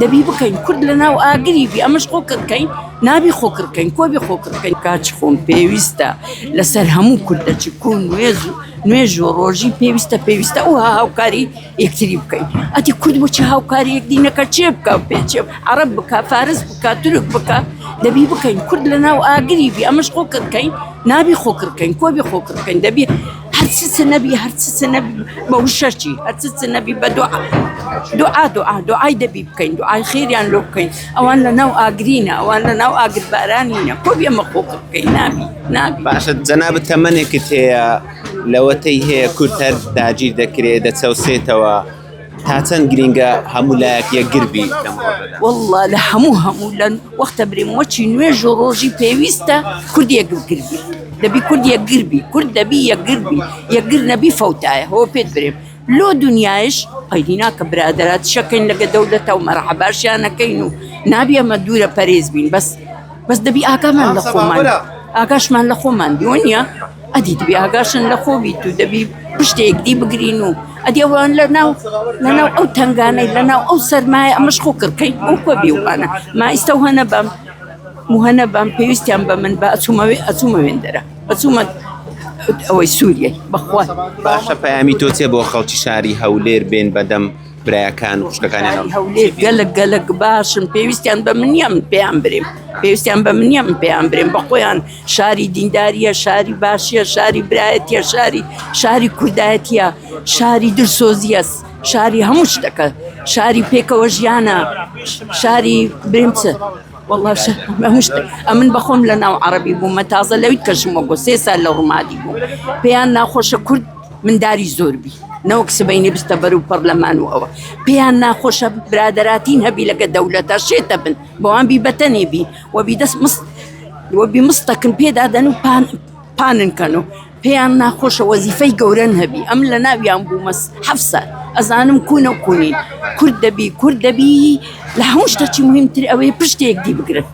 دبي بكين كرد لنا وآقري بي أمش خوكر كين نابي خوكر كين كوبي خوكر كين كاتش خون بيويستا لسر همو كرد تكون نويجو روجي بيويستا وها هاوكاري يكتري بكين أتي كرد بوشي هاوكاري يكدينا كاتشيب بيتشيب عرب بكا فارس بكا ترك بكا دبي بكين كرد لنا وآقري بي أمش خوكر كين نابي خوكر كين كوبي خوكر كين دبي هرسس النبي موششي هرسس النبي دعاء دبي بكين دعاء خير يعني لو بكين أوان لنا وآقرينا أوان لنا وآقر بارانينا كوبي مخوك بكين نابي باشا زناب التمنى كنت هي لوتي هي كرتر داجير ذكري دتسوسيتها تاتن جرينجا همولاك يا قربي والله لهمو لن وقت بريموتشي نويجو روجي بيويستا كردي يا قربي دبي كردي يا قربي كرد دبي يا قربي يا قرنا بي فوتاي هو بيت بريم لو دنياش قيديناك برادرات شكين لقى دولته ومرحبا شانا كينو نابيا مدورة باريس بين بس دبي آقا من لخومان آقاش من لخومان ديونيا أدي دبي آقاشن لخو بيتو دبي بشتيك دي بقرينو أدي أوان لناو أو تنغاني لناو أو سرماي أمش خوكر كي أو كوبي وانا ما استوهنا بام مهنا بام بيوستيان بامن أسوما ويندرا أسوما أو سوريا بخوات باشا بيامي توتي بو خلطي شاري هولير بين بدم برايا كان وشكا كان هولير قلق باشن بيوستيان بامن يم بيامبريم بخويان شاري دينداريا شاري باشيا شاري برايتيا شاري كردايتيا شاري درسوزياس شاري همشتكا شاري بيكا وجيانا شاري بريمسة والله مشتك أمن بخون لنا عربي بو متازة لو يتكشموكو 3 سال لرمادي بو بيانا خوش كرد من داري زوربي نوك سبيني بستبرو برلمان وأوا بيانا خوش برادراتين هبي لك دولة شيتا بن بوان بي بتني بي وبي مستقن بيدا دانو بانن كانو بيانا خوش وظيفي قورن هبي أم لنا بيان بو مس حفصة أزانم كونين كرد بي لحوش تاتي مهم تري أوي برشتيك دي بقرن